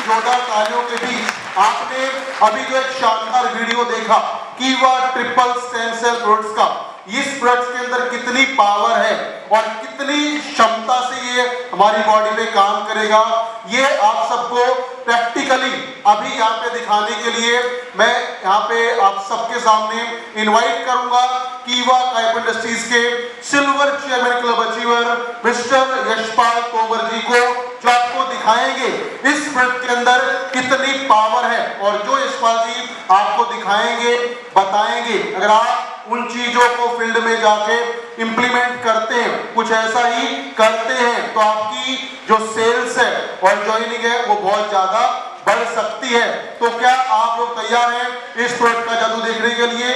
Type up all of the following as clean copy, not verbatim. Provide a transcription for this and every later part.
जोरदार तालियों के बीच आपने अभी जो एक शानदार वीडियो देखा कीवा ट्रिपल स्टेम सेल प्रोडक्ट्स का, इस प्रोडक्ट्स के अंदर कितनी पावर है और कितनी क्षमता से ये हमारी बॉडी पे काम करेगा, ये आप सबको प्रैक्टिकली अभी यहाँ पे दिखाने के लिए मैं यहाँ पे आप सबके सामने इनवाइट करूंगा कीवा टाइप इंडस्ट्रीज के silver chairman club achiever mister Yashpal Tomar ji को, जो आपको दिखाएंगे इस प्रोडक्ट के अंदर कितनी पावर है और जो यशपाल जी आपको दिखाएंगे, बताएंगे। अगर आप उन चीजों को फील्ड में जाके इंप्लीमेंट करते हैं, कुछ ऐसा ही करते हैं, तो आपकी जो सेल्स है और ज्वाइनिंग है वो बहुत ज्यादा बढ़ सकती है। तो क्या आप लोग तैयार हैं इस प्रोडक्ट का जादू देखने के लिए?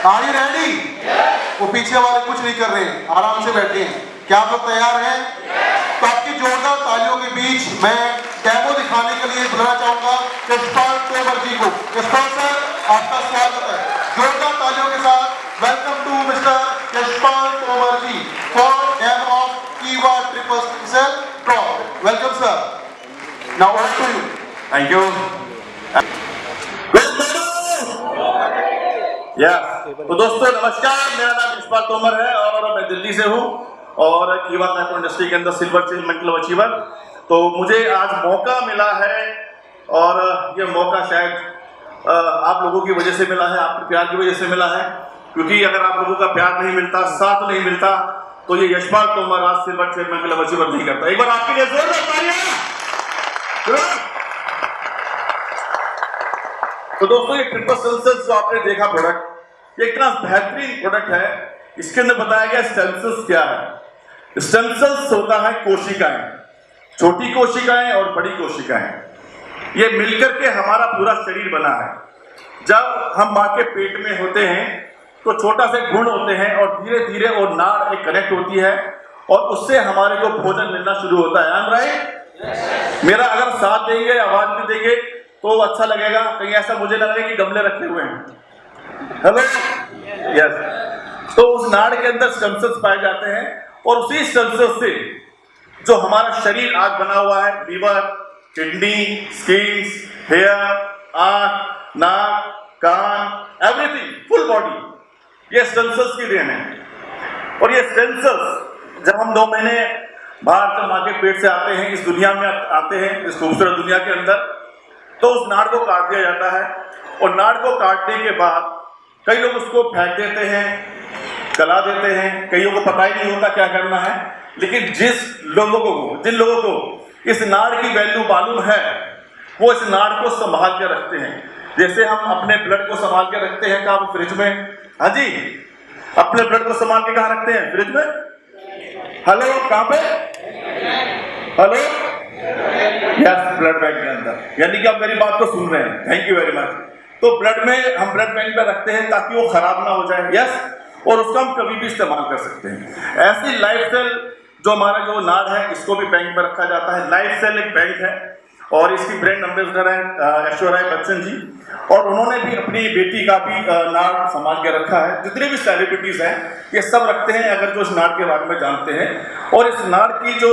Are you ready? वो पीछे वाले कुछ नहीं कर रहे हैं, आराम से बैठे हैं। क्या आप लोग तैयार हैं? तो आपकी जोरदार तालियों के बीच मैं डेमो दिखाने के लिए बुलाना चाहूंगा यशपाल तोमर जी को। यशपाल सर, आपका स्वागत है। जोरदार तालियों के साथ welcome to mister Yashpal Tomar ji for demo of Kiwa triple cell drop. Welcome sir. Now over to you. Thank you. तो दोस्तों नमस्कार, मेरा नाम यशपाल तोमर है और मैं दिल्ली से हूँ और कीवा टाइप इंडस्ट्री के अंदर सिल्वर चेयरमैन क्लब अचीवर। तो मुझे आज मौका मिला है और ये मौका शायद आप लोगों की वजह से मिला है, आपके प्यार की वजह से मिला है, क्योंकि अगर आप लोगों का प्यार नहीं मिलता, साथ नहीं मिलता, तो ये यशपाल तोमर आज सिल्वर चेयरमैन क्लब अचीवर नहीं करता। एक बार आपके लिए जोरदार तालियां। तो दोस्तों ये ट्रिपल सेल्स जो आपने देखा प्रोडक्ट, ये इतना बेहतरीन प्रोडक्ट है। इसके अंदर बताया गया स्टेम सेल्स क्या है। स्टेम सेल्स होता है कोशिकाएं, छोटी कोशिकाएं और बड़ी कोशिकाएं, ये मिलकर के हमारा पूरा शरीर बना है। जब हम माँ के पेट में होते हैं तो छोटा से गुण होते हैं और धीरे धीरे वो नाड़ एक कनेक्ट होती है और उससे हमारे को भोजन मिलना शुरू होता है। I am right? मेरा अगर साथ देंगे, आवाज भी देंगे तो अच्छा लगेगा। कहीं ऐसा मुझे ना लगे कि गमले रखे हुए हैं। Hello, yes. तो उस नाड़ के अंदर स्टेम सेल्स पाए जाते हैं और उसी स्टेम सेल्स से जो हमारा शरीर आज बना हुआ है, लीवर, किडनी, स्किन, हेयर, आंख, नाक, कान, एवरीथिंग, फुल बॉडी, ये स्टेम सेल्स की देन है। और ये स्टेम सेल्स जब हम 2 महीने बाहर से माँ के पेट से आते हैं, इस दुनिया में आते हैं, इस खूबसूरत दुनिया के अंदर, तो उस नाड़ को काट दिया जाता है और नाड़ को काटने के बाद कई लोग उसको फेंक देते हैं, गला देते हैं, कईयों को पता ही नहीं होता क्या करना है। लेकिन जिन लोगों को इस नाड़ की वैल्यू मालूम है, वो इस नाड़ को संभाल के रखते हैं। जैसे हम अपने ब्लड को संभाल के रखते हैं, कहाँ? फ्रिज में। हाँ जी, अपने ब्लड को संभाल के कहाँ रखते हैं? फ्रिज में। हेलो, कहाँ पे? हेलो, यस, ब्लड बैंक के अंदर। यानी कि आप मेरी बात को सुन रहे हैं, थैंक यू वेरी मच। तो ब्लड में हम ब्लड बैंक में रखते हैं ताकि वो खराब ना हो जाए, यस, और उसका हम कभी भी इस्तेमाल कर सकते हैं। ऐसी लाइफ सेल जो हमारा जो नाड़ है, इसको भी बैंक में रखा जाता है। लाइफ सेल एक बैंक है और इसकी ब्रांड एम्बेसडर है ऐश्वर्या बच्चन जी, और उन्होंने भी अपनी बेटी का भी नाड़ संभाल के रखा है। जितने भी सेलिब्रिटीज हैं ये सब रखते हैं, अगर जो इस नाड़ के बारे में जानते हैं। और इस नाड़ की जो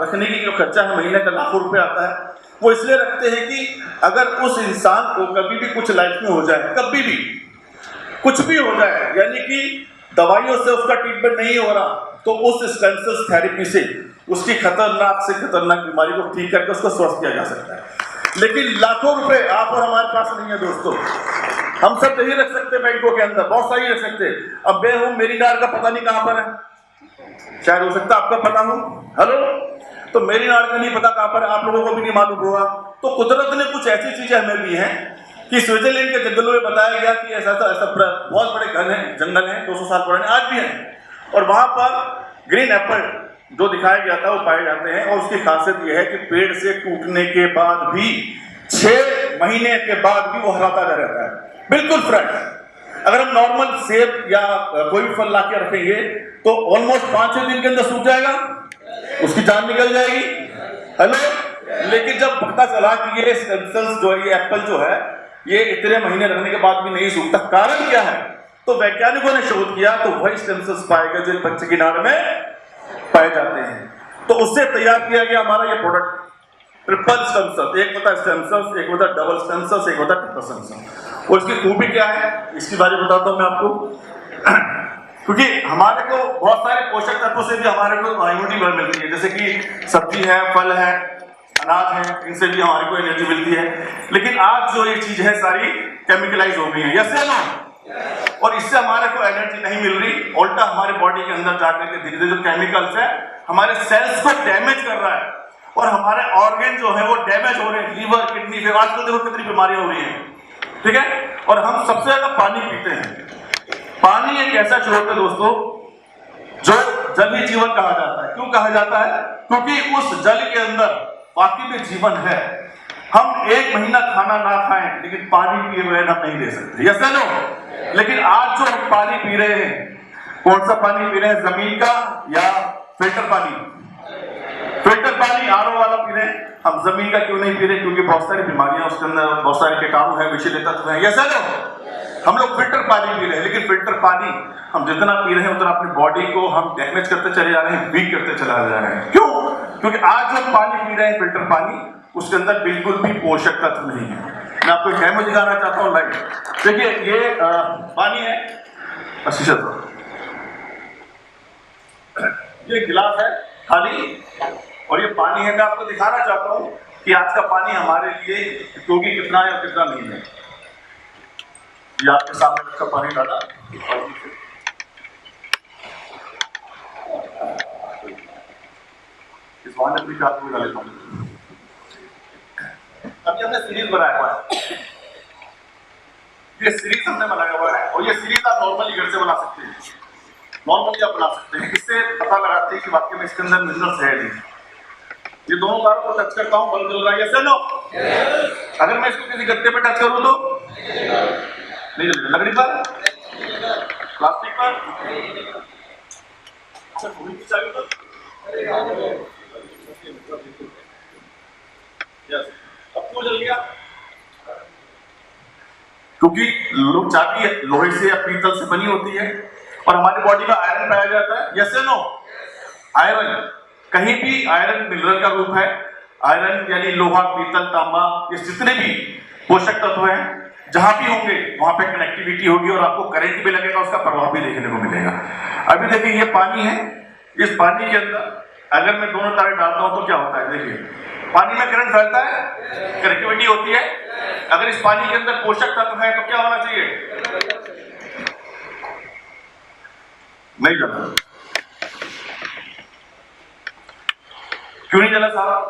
रखने की जो खर्चा है, महीने का लाखों रुपए आता है, वो इसलिए रखते हैं कि अगर उस इंसान को कभी भी कुछ लाइफ में हो जाए, कभी भी कुछ भी हो जाए, यानी कि दवाइयों से उसका ट्रीटमेंट नहीं हो रहा, तो उस स्टेम सेल थेरेपी से उसकी खतरनाक से खतरनाक बीमारी को ठीक करके उसको स्वस्थ किया जा सकता है। लेकिन लाखों रुपए आप और हमारे पास नहीं है दोस्तों। हम सब नहीं रख सकते बैंकों के अंदर, बहुत सारी रख सकते। अब मैं हूं, मेरी नाड़ का पता नहीं कहां पर है, शायद हो सकता आपका पता हो। हेलो, तो मेरी नाड़ का नहीं पता कहां पर है, आप लोगों को भी नहीं मालूम होगा। तो कुदरत ने कुछ ऐसी चीजें हमें दी हैं कि स्विट्जरलैंड के जंगलों में बताया गया कि ऐसा बहुत बड़े घन है, जंगल है, 200 साल पुराने, आज भी हैं, और वहां पर ग्रीन एप्पल जो दिखाया गया था वो पाए जाते हैं। और उसकी खासियत यह है कि पेड़ से टूटने के बाद भी 6 महीने के बाद भी वो हरा ताजा रहता है, बिल्कुल फ्रेश। अगर हम नॉर्मल सेब या कोई भी फल ला के रखेंगे तो ऑलमोस्ट 5-6 दिन के अंदर सूख जाएगा, उसकी जान निकल जाएगी। हेलो, लेकिन जब पता चला कि ये स्टेम सेल्स जो है, ये एप्पल जो है, ये इतने महीने रखने के बाद भी नहीं सूखता, कारण क्या है? तो वैज्ञानिकों ने शोध किया तो वही स्टेम सेल्स पाए गए जो बच्चे की नाड़ में पाए जाते हैं। तो उससे तैयार किया गया हमारा ये प्रोडक्ट। ट्रिपल स्टेम सेल्स, एक होता है स्टेम सेल्स, एक होता है डबल स्टेम सेल्स, एक होता है ट्रिपल स्टेम सेल्स। और इसकी खूबी क्या है इसके बारे में बताता हूं मैं आपको। क्योंकि हमारे को बहुत सारे पोषक तत्वों से भी हमारे को इम्यूनिटी मिलती है, जैसे कि सब्जी है, फल है, अनाज है, इनसे भी हमारे को एनर्जी मिलती है। लेकिन आज जो ये चीज है सारी केमिकलाइज हो गई है, यस या नो? और इससे हमारे को एनर्जी नहीं मिल रही, उल्टा हमारे बॉडी के अंदर जाकर के धीरे धीरे जो केमिकल्स है हमारे सेल्स को डैमेज कर रहा है और हमारे ऑर्गन जो है वो डैमेज हो रहे हैं, लीवर, किडनी, फिर आजकल देखो कितनी बीमारियां हो रही हैं, ठीक है। और हम सबसे ज्यादा पानी पीते हैं। पानी एक ऐसा स्रोत है दोस्तों जो जल ही जीवन कहा जाता है। क्यों कहा जाता है? क्योंकि उस जल के अंदर वाकई में जीवन है। हम 1 महीना खाना ना खाएं लेकिन पानी पिए हुए हम नहीं रह सकते, यस या नो? लेकिन आज जो हम पानी पी रहे हैं, कौन सा पानी पी रहे हैं? जमीन का या फिल्टर पानी? फिल्टर पानी, आरओ वाला पी रहे हैं। हम जमीन का क्यों नहीं पी रहे? क्योंकि बहुत सारी बीमारियां उसके अंदर, बहुत सारे कीटाणु है, विषैले तत्व है, यस या नो? हम लोग फिल्टर पानी पी रहे हैं, लेकिन फिल्टर पानी हम जितना पी रहे हैं उतना अपनी बॉडी को हम डैमेज करते चले जा रहे हैं, वीक करते चले जा रहे हैं। क्यों? क्योंकि आज जो पानी पी रहे हैं फिल्टर पानी, उसके अंदर बिल्कुल भी पोषक तत्व नहीं है। मैं आपको डेमो दिखाना चाहता हूँ लाइव। देखिए ये पानी है, ये गिलास है खाली, और ये पानी है। मैं आपको दिखाना चाहता हूँ कि आज का पानी हमारे लिए उपयोगी कितना है और कितना नहीं है। ये आपके सामने रखा पानी डाला, इस वाले भी आपको डाल देता हूँ। अभी हमने सीरीज बनाया हुआ है, ये सीरीज हमने बनाया हुआ है, और ये सीरीज आप नॉर्मली घर से बना सकते हैं, नॉर्मली आप बना सकते हैं। इससे पता लगाते हैं कि वाकई में इसके अंदर मिनरल्स है नहीं। ये दोनों तारों को टच करता हूँ, बल्ब जल रहा है, यस या नो? अगर मैं इसको किसी गत्ते पे टच करूँ तो नहीं जलेगा। लकड़ी पर, प्लास्टिक पर, अब क्यों जल गया? क्योंकि चाबी लोहे से या पीतल से बनी होती है और हमारी बॉडी में आयरन पाया जाता है, यस या नो? आयरन, कहीं भी आयरन मिनरल का रूप है। आयरन यानी लोहा, पीतल, तांबा, ये जितने भी पोषक तत्व हैं जहां भी होंगे वहां पे कनेक्टिविटी होगी और आपको करंट भी लगेगा, उसका प्रभाव भी देखने को मिलेगा। अभी देखिए ये पानी है, इस पानी के अंदर अगर मैं दोनों तारे डालता हूं तो क्या होता है? देखिए पानी में करंट फैलता है, कनेक्टिविटी होती है। अगर इस पानी के अंदर पोषक तत्व है तो क्या होना चाहिए? नहीं जला। क्यों नहीं जला साहब?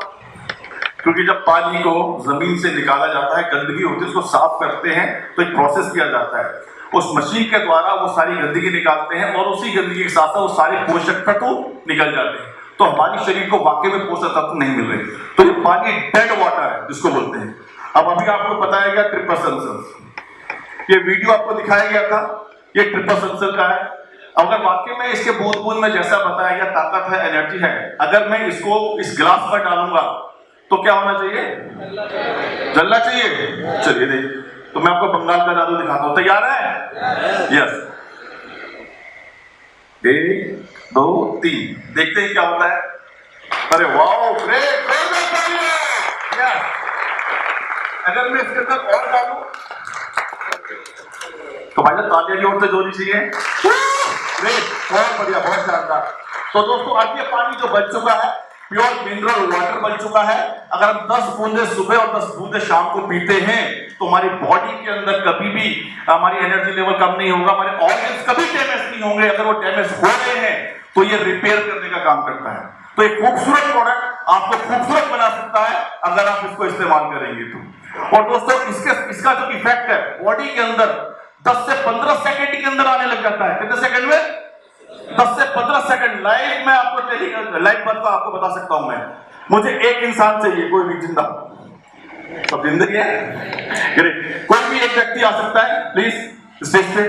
क्योंकि जब पानी को जमीन से निकाला जाता है, गंदगी होती है, उसको साफ करते हैं तो एक प्रोसेस किया जाता है। उस मशीन के द्वारा वो सारी गंदगी निकालते हैं और उसी गंदगी के साथ साथ वो सारे पोषक तत्व निकल जाते हैं। तो हमारे शरीर को वाकई में पोषक तत्व नहीं मिल रहे, तो ये पानी डेड वाटर है जिसको बोलते हैं। अब अभी आपको बताया गया ट्रिपल सेंसर, ये वीडियो आपको दिखाया गया था, ये ट्रिपल सेंसर का है। अगर वाकई में इसके बूंद बूंद में जैसा बताया गया ताकत है, एनर्जी है, अगर मैं इसको इस गिलास पर डालूंगा तो क्या होना चाहिए? जलना चाहिए। चलिए देखिए, तो मैं आपको बंगाल का जादू दिखाता हूं, तैयार है? यस, 1 2 3, देखते हैं क्या होता है। अरे वाओ, ग्रेट! अगर मैं इसके अंदर और डालूं तो भाई साहब तालियां जोर से जोड़ी चाहिए। ग्रेट, बहुत बढ़िया, बहुत शानदार। तो दोस्तों अब ये पानी जो बच चुका है, प्योर मिनरल वाटर बन चुका है। अगर हम 10 बूंदे सुबह और 10 बूंदे शाम को पीते हैं तो हमारी बॉडी के अंदर कभी भी हमारी एनर्जी लेवल कम नहीं होगा, हमारे ऑर्गन्स कभी डैमेज नहीं होंगे। अगर वो डैमेज हो रहे हैं तो ये रिपेयर करने का काम करता है। तो एक खूबसूरत प्रोडक्ट आपको खूबसूरत बना सकता है अगर आप इसको इस्तेमाल करेंगे तो। और दोस्तों इसका जो इफेक्ट है बॉडी के अंदर 10 से 15 सेकंड के अंदर आने लग जाता है। कितने सेकंड में? 10 से 15 सेकंड। लाइव में आपको लाइव बात आपको बता सकता हूं मैं। मुझे एक इंसान चाहिए, कोई भी जिंदा, सब जिंदगी है, कोई भी एक व्यक्ति आ सकता है प्लीज स्टेज पे,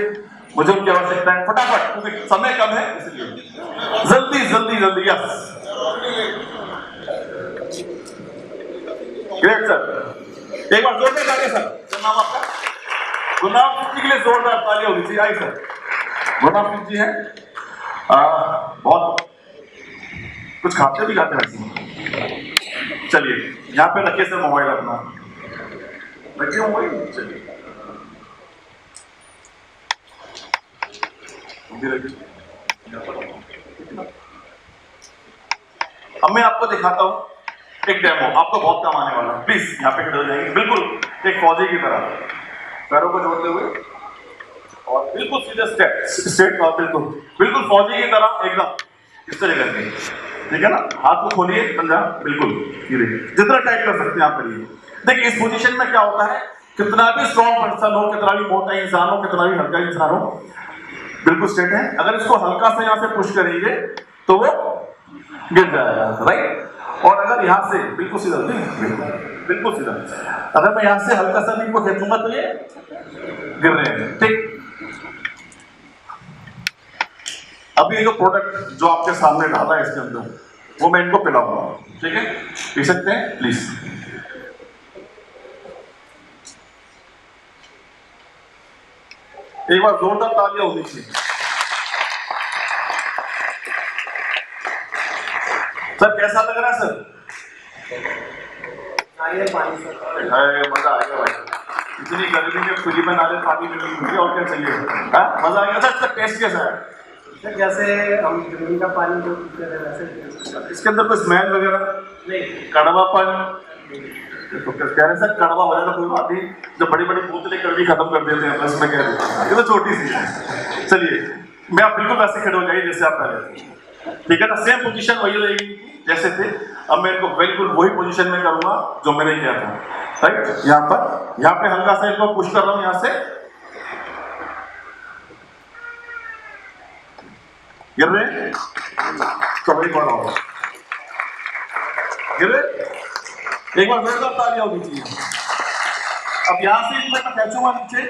मुझे उनकी आवश्यकता है फटाफट, क्योंकि समय कम है इसलिए जल्दी जल्दी जल्दी। यस, ग्रेट सर, एक बार जोरदार तालियां सर। क्या नाम आपका? गुरनाम सिंह जी के लिए जोरदार तालियां होनी चाहिए। आई सर, गुरनाम सिंह जी हैं, बहुत कुछ खाते भी खाते हैं। चलिए यहाँ पे रखिए सर मोबाइल अपना, रखिए मोबाइल। चलिए अब मैं आपको दिखाता हूँ एक डेमो, आपको बहुत काम आने वाला है। प्लीज यहाँ पे खड़े हो जाएंगे, बिल्कुल एक फौजी की तरह, पैरों को जोड़ते हुए और बिल्कुल सीधे स्ट्रेट और बिल्कुल बिल्कुल फौजी की तरह एकदम इस तरह करके, ठीक है ना। हाथ को खोलिए पंजा, बिल्कुल सीधे, जितना टाइट कर सकते हैं आप करिए। देखिए इस पोजीशन में क्या होता है, कितना भी स्ट्रॉन्ग पर्सन हो, कितना भी मोटा इंसान हो, कितना भी हल्का इंसान हो, बिल्कुल स्ट्रेट है। अगर इसको हल्का से यहाँ से पुश करेंगे तो वो गिर जाएगा, राइट। और अगर यहाँ से बिल्कुल सीधा, बिल्कुल सीधा, अगर मैं यहाँ से हल्का सा भी इनको खींचूंगा तो ये गिर रहे हैं, ठीक। अभी ये जो प्रोडक्ट जो आपके सामने डाला है इसके अंदर, वो मैं इनको पिलाऊंगा, ठीक है। पी सकते हैं प्लीज। एक बार जोरदार तालियां होनी चाहिए। सर कैसा लग रहा है सर? पानी सर, मजा आएगा भाई, इतनी गर्मी में फ्री में नारियल पानी मिलेगी और क्या चाहिए। मजा आएगा सर। इसका टेस्ट कैसा है? जैसे हम जमीन का पानी जो पीते हैं वैसे। इसके अंदर कोई स्मेल वगैरह नहीं, कड़वापन तो कह रहे सर कड़वा हो जाएगा कोई बात नहीं, जब बड़ी बड़ी बोतलें कड़वी खत्म कर देते हैं बस में कह रहे, ये तो छोटी सी है। चलिए मैं आप बिल्कुल वैसे खड़े हो जाइए जैसे आप पहले, ठीक है ना। सेम पोजीशन वही रहेगी जैसे थे। अब मैं इनको बिल्कुल वही पोजीशन में करूंगा जो मैंने किया था, राइट। यहाँ पे हल्का सा इनको पुश कर रहा हूँ, यहाँ से गिर रहे, चौड़ी बार और गिर रहे, एक बार जोरदार तालियां होनी चाहिए। अब यहां से मैं खींचूंगा नीचे,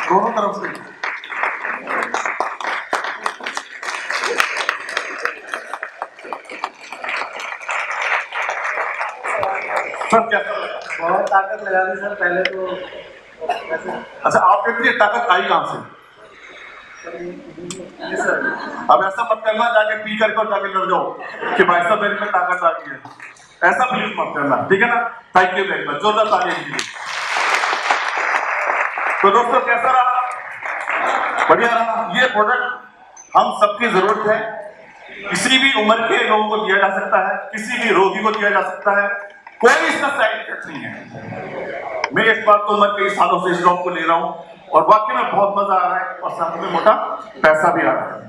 दोनों तरफ से। सर क्या बहुत ताकत लगा दी सर पहले तो वैसे। अच्छा आपके लिए ताकत आई कहां से? जी सर, अब ऐसा मत करना जाके पी करके और जाके लड़ जाओ कि भाई साहब मेरे में ताकत आ गई है, ऐसा प्लीज मत करना, ठीक है ना। थैंक यू वेरी मच, जोरदार तालियां दीजिए। तो दोस्तों कैसा रहा? बढ़िया रहा। ये प्रोडक्ट हम सबकी जरूरत है, किसी भी उम्र के लोगों को दिया जा सकता है, किसी भी रोगी को दिया जा सकता है, कोई इसका साइड इफेक्ट नहीं है। मैं इस बात तो उम्र कई सालों से इस जॉब को ले रहा हूं और वाकई में बहुत मजा आ रहा है और साथ में मोटा पैसा भी आ रहा है।